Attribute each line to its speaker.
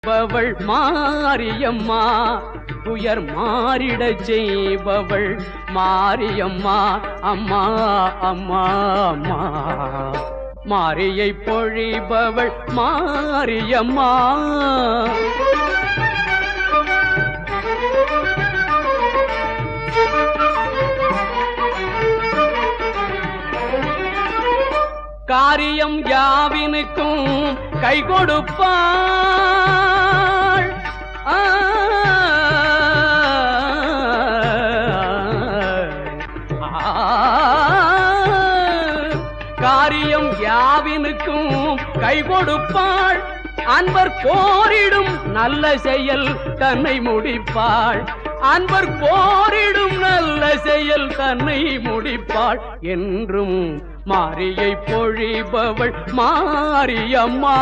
Speaker 1: பவள் மாரியம்மா துயர் மாறிடச் செய்பவள் மாரியம்மா அம்மா அம்மா அம்மா மாரியை பொழிபவள் மாரியம்மா காரியம் யாவினுக்கும் கை கொடுப்பாள் காரியம் யாவினுக்கும் கை கொடுப்பாள் அன்பர் கோரிடும் நல்ல செயல் தன்னை முடிப்பாள் அன்பர் கோரிடும் நல்ல செயல் தன்னை முடிப்பாள் என்றும் மாரியை பொழிபவள் மாரியம்மா